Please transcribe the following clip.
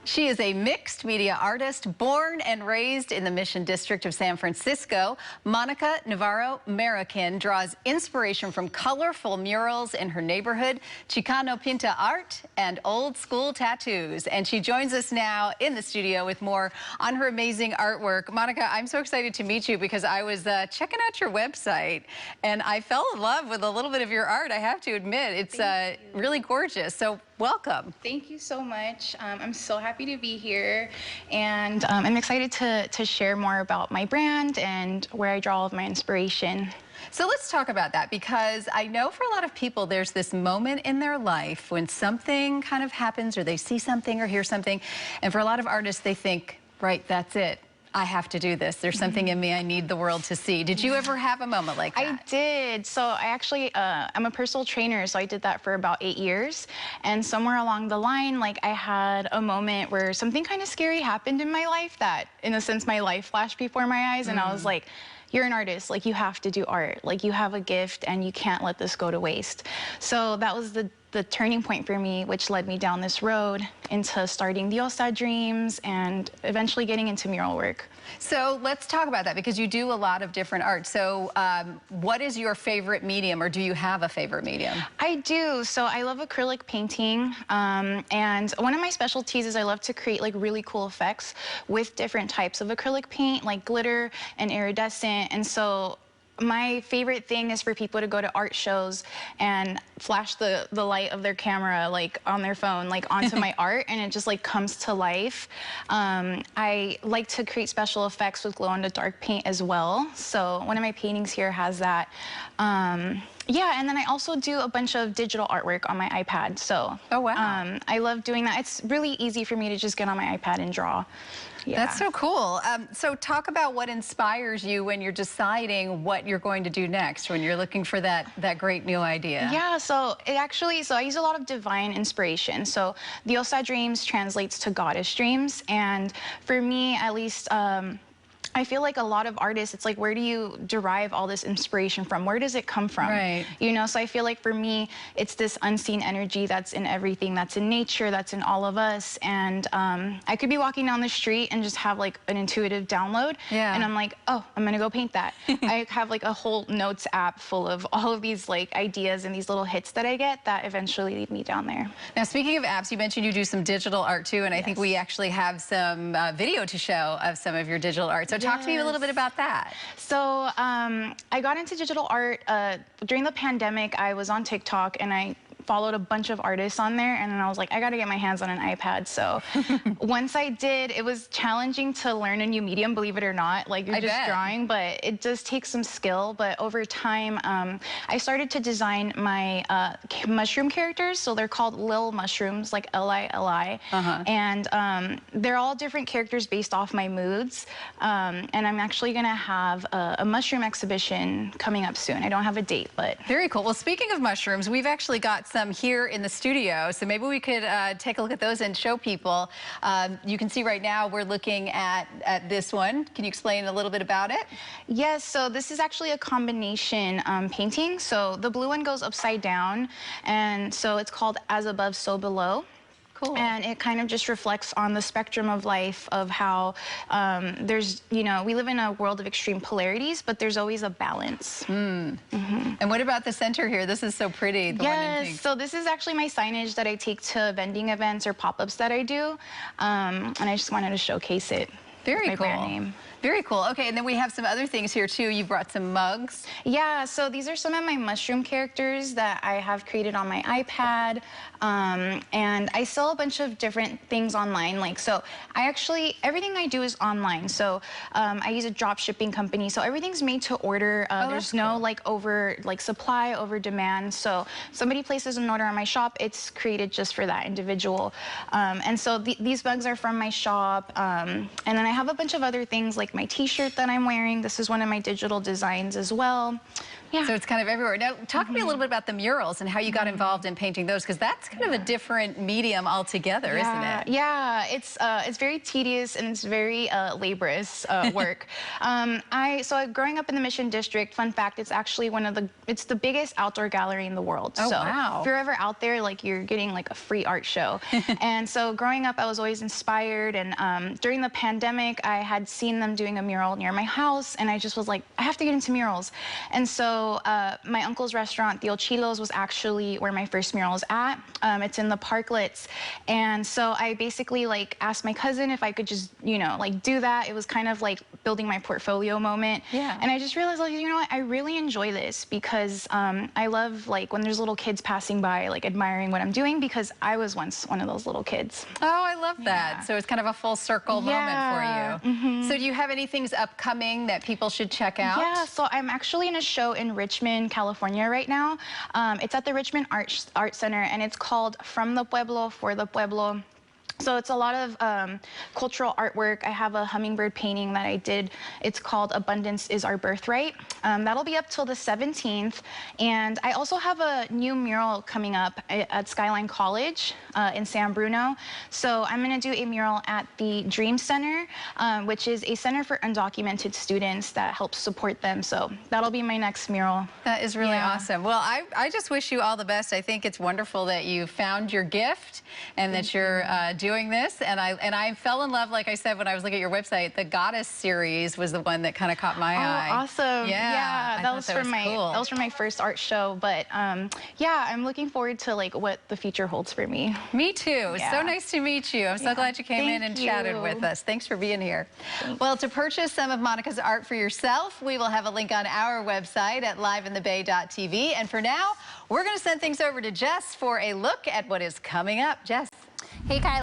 She is a mixed media artist, born and raised in the Mission District of San Francisco. Monica Navarro-Marroquin draws inspiration from colorful murals in her neighborhood, Chicano pinta art, and old school tattoos. And she joins us now in the studio with more on her amazing artwork. Monica, I'm so excited to meet you because I was checking out your website and I fell in love with a little bit of your art, I have to admit. It's really gorgeous. So welcome. Thank you so much. I'm so happy to be here, and I'm excited to share more about my brand and where I draw all of my inspiration. So let's talk about that, because I know for a lot of people there's this moment in their life when something kind of happens, or they see something or hear something, and for a lot of artists they think, right, that's it. I have to do this. There's something in me I need the world to see. Did you ever have a moment like that? I did. So I actually, I'm a personal trainer, so I did that for about 8 years. And somewhere along the line, like, I had a moment where something kind of scary happened in my life that, in a sense, my life flashed before my eyes. And I was like, you're an artist, like, you have to do art. Like, you have a gift and you can't let this go to waste. So that was the turning point for me, which led me down this road into starting Diosa Dreams and eventually getting into mural work. So let's talk about that, because you do a lot of different art. So what is your favorite medium, or do you have a favorite medium? I do. So I love acrylic painting, and one of my specialties is I love to create like really cool effects with different types of acrylic paint, like glitter and iridescent. And so my favorite thing is for people to go to art shows and flash the light of their camera, like on their phone, like onto my art, and it just like comes to life. I like to create special effects with glow-in-the-dark paint as well. So one of my paintings here has that. Yeah, and then I also do a bunch of digital artwork on my iPad. So oh, wow. I love doing that. It's really easy for me to just get on my iPad and draw. Yeah. That's so cool. So talk about what inspires you when you're deciding what you're going to do next, when you're looking for that great new idea. Yeah, so I use a lot of divine inspiration. So Diosa Dreams translates to goddess dreams. And for me, at least, I feel like a lot of artists, it's like, where do you derive all this inspiration from? Where does it come from? Right. You know, so I feel like for me, it's this unseen energy that's in everything, that's in nature, that's in all of us. And I could be walking down the street and just have like an intuitive download. Yeah. And I'm like, oh, I'm gonna go paint that. I have like a whole notes app full of all of these like ideas and these little hits that I get that eventually lead me down there. Now, speaking of apps, you mentioned you do some digital art too, and I think we actually have some video to show of some of your digital art. So talk to me a little bit about that. So I got into digital art during the pandemic. I was on TikTok and I followed a bunch of artists on there, and then I was like, I gotta get my hands on an iPad. So once I did, it was challenging to learn a new medium, believe it or not. Like, you're just drawing, but it does take some skill. But over time, I started to design my mushroom characters. So they're called Lil Mushrooms, like L-I-L-I. And they're all different characters based off my moods. And I'm actually gonna have a mushroom exhibition coming up soon. I don't have a date, but. Very cool. Well, speaking of mushrooms, we've actually got some here in the studio, so maybe we could take a look at those and show people. You can see right now we're looking at this one. Can you explain a little bit about it? Yes, so this is actually a combination painting. So the blue one goes upside down, and so it's called As Above, So Below. Cool. And it kind of just reflects on the spectrum of life, of how there's, you know, we live in a world of extreme polarities, but there's always a balance. And what about the center here? This is so pretty. Yes, so this is actually my signage that I take to vending events or pop-ups that I do, and I just wanted to showcase it. Very my cool. brand name. Very cool. Okay, and then we have some other things here too. You brought some mugs. Yeah, so these are some of my mushroom characters that I have created on my iPad. And I sell a bunch of different things online. Like, so everything I do is online. So I use a drop shipping company. So everything's made to order. There's no supply over demand. So somebody places an order on my shop, it's created just for that individual. And so these mugs are from my shop. And then I have a bunch of other things, like my t-shirt that I'm wearing. This is one of my digital designs as well. Yeah. So it's kind of everywhere. Now, talk to me a little bit about the murals and how you got involved in painting those, because that's kind of a different medium altogether, isn't it? Yeah, it's very tedious and it's very laborious work. So growing up in the Mission District, fun fact, it's actually it's the biggest outdoor gallery in the world. Oh, so wow. if you're ever out there, like, you're getting like a free art show. And so growing up, I was always inspired. And during the pandemic, I had seen them doing a mural near my house, and I just was like, I have to get into murals. And so my uncle's restaurant, the Chilos, was actually where my first mural is at. It's in the Parklets. And so I basically like asked my cousin if I could just, like, do that. It was kind of like building my portfolio moment. Yeah. And I just realized, like, you know what, I really enjoy this because I love, like, when there's little kids passing by, like, admiring what I'm doing, because I was once one of those little kids. Oh, I love that. Yeah. So it's kind of a full circle moment for you. So do you have any things upcoming that people should check out? Yeah, so I'm actually in a show in Richmond, California right now. It's at the Richmond Art Center, and it's called From the Pueblo, for the Pueblo. So it's a lot of cultural artwork. I have a hummingbird painting that I did. It's called Abundance is Our Birthright. That'll be up till the 17th. And I also have a new mural coming up at Skyline College in San Bruno. So I'm going to do a mural at the Dream Center, which is a center for undocumented students that helps support them. So that'll be my next mural. That is really awesome. Well, I just wish you all the best. I think it's wonderful that you found your gift and that you're doing this, and I fell in love, like I said, when I was looking at your website. The Goddess series was the one that kind of caught my eye. Awesome. Yeah, that was for my first art show. But yeah, I'm looking forward to like what the future holds for me. Me too. Yeah. So nice to meet you. I'm so glad you came in and chatted with us. Thanks for being here. Well, to purchase some of Monica's art for yourself, we will have a link on our website at liveinthebay.tv. And for now, we're going to send things over to Jess for a look at what is coming up. Jess. Hey, Kylie.